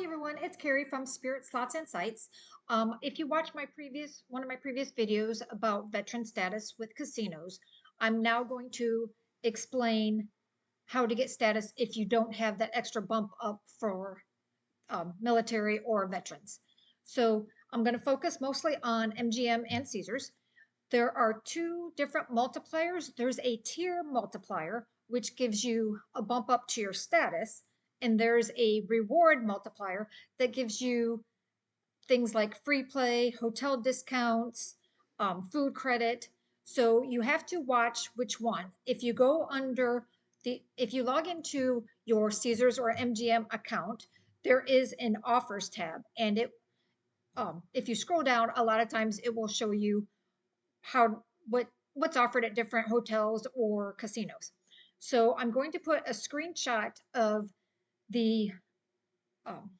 Hi everyone, it's Carrie from Spirit Slots and Sites. If you watched one of my previous videos about veteran status with casinos, I'm now going to explain how to get status if you don't have that extra bump up for military or veterans. So I'm going to focus mostly on MGM and Caesars. There are two different multipliers. There's a tier multiplier, which gives you a bump up to your status, and there's a reward multiplier that gives you things like free play, hotel discounts, food credit. So you have to watch which one. If you log into your Caesars or MGM account, there is an offers tab, and if you scroll down, a lot of times it will show you how what's offered at different hotels or casinos. So I'm going to put a screenshot of the um,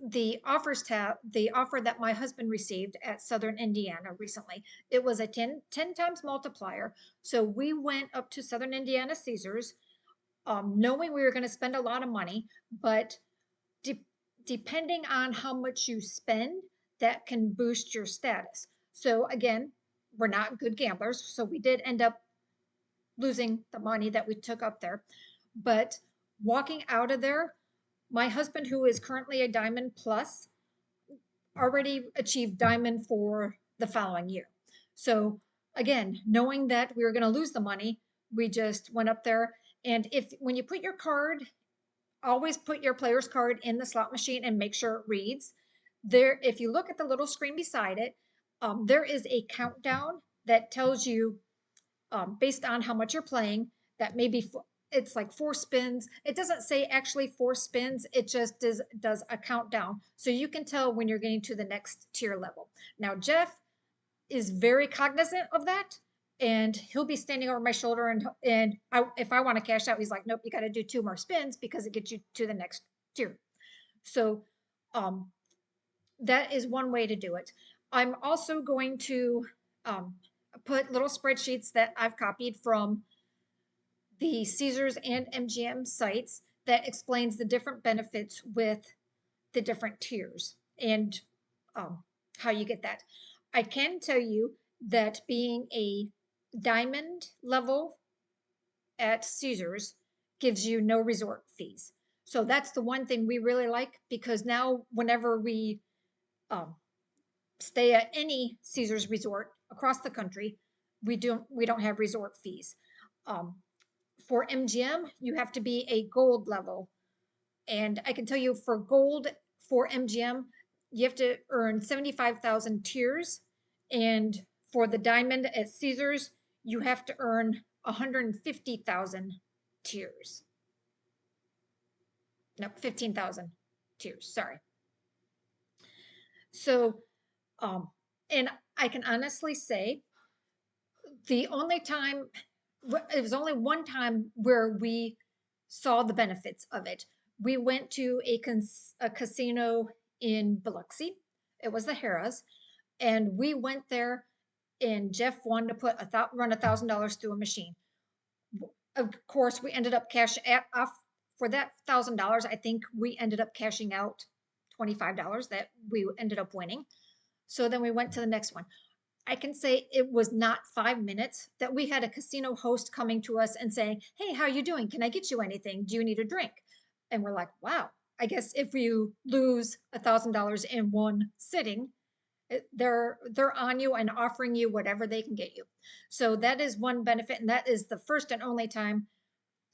the offers tab, the offer that my husband received at Southern Indiana recently. It was a 10 times multiplier. So we went up to Southern Indiana Caesars, knowing we were going to spend a lot of money, but de depending on how much you spend, that can boost your status. So again, we're not good gamblers, so we did end up losing the money that we took up there. But walking out of there, my husband, who is currently a Diamond Plus, already achieved Diamond for the following year. So again, knowing that we were going to lose the money, we just went up there. And if when you put your card, always put your player's card in the slot machine and make sure it reads. There, if you look at the little screen beside it, there is a countdown that tells you, based on how much you're playing, that maybe it's like 4 spins. It doesn't say actually 4 spins. It just does a countdown. So you can tell when you're getting to the next tier level. Now, Jeff is very cognizant of that. And he'll be standing over my shoulder, if I want to cash out, he's like, "Nope, you got to do 2 more spins because it gets you to the next tier." So um, that is one way to do it. I'm also going to um, put little spreadsheets that I've copied from the Caesars and MGM sites that explains the different benefits with the different tiers and how you get that. I can tell you that being a diamond level at Caesars gives you no resort fees. So that's the one thing we really like, because now whenever we um, stay at any Caesars resort across the country, we don't have resort fees. Um, for MGM, you have to be a gold level, and I can tell you for gold for MGM, you have to earn 75,000 tiers, and for the diamond at Caesars, you have to earn 150,000 tiers. No, 15,000 tiers. Sorry. So, um, and I can honestly say the only time it was only one time where we saw the benefits of it. We went to a casino in Biloxi. It was the Harrah's, and we went there. And Jeff wanted to run $1,000 through a machine. Of course, we ended up off for that $1,000. I think we ended up cashing out $25 that we ended up winning. So then we went to the next one. I can say it was not 5 minutes that we had a casino host coming to us and saying, "Hey, how you doing? Can I get you anything? Do you need a drink?" And we're like, "Wow, I guess if you lose $1,000 in one sitting, they're on you and offering you whatever they can get you." So that is one benefit, and that is the first and only time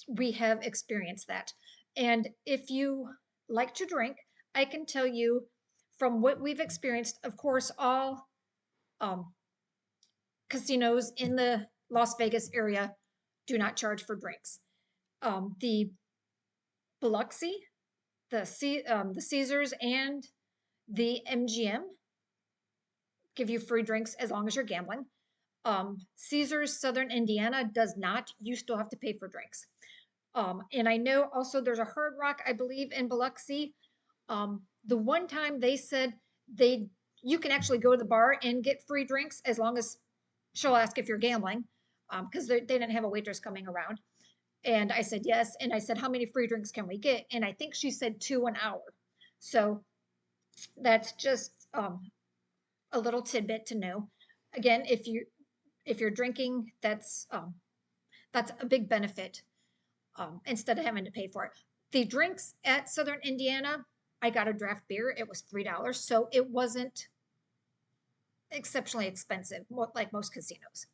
we have experienced that. And if you like to drink, I can tell you from what we've experienced, of course, all um, casinos in the Las Vegas area do not charge for drinks. The Biloxi, the Caesars, and the MGM give you free drinks as long as you're gambling. Caesars Southern Indiana does not. You still have to pay for drinks. And I know also there's a Hard Rock, I believe, in Biloxi. The one time they said they you can actually go to the bar and get free drinks as long as she'll ask if you're gambling, because they didn't have a waitress coming around. And I said yes. And I said, "How many free drinks can we get?" And I think she said 2 an hour. So that's just a little tidbit to know. Again, if you're drinking, that's a big benefit, instead of having to pay for it. The drinks at Southern Indiana, I got a draft beer. It was $3, so it wasn't exceptionally expensive, like most casinos.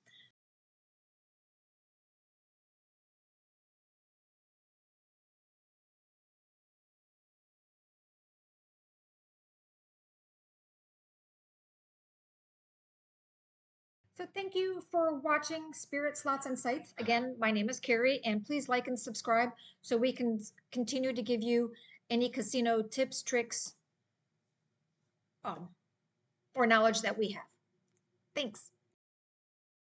So thank you for watching Spirit Slots and Sites. Again, my name is Carrie, and please like and subscribe so we can continue to give you any casino tips, tricks, um, or knowledge that we have. Thanks.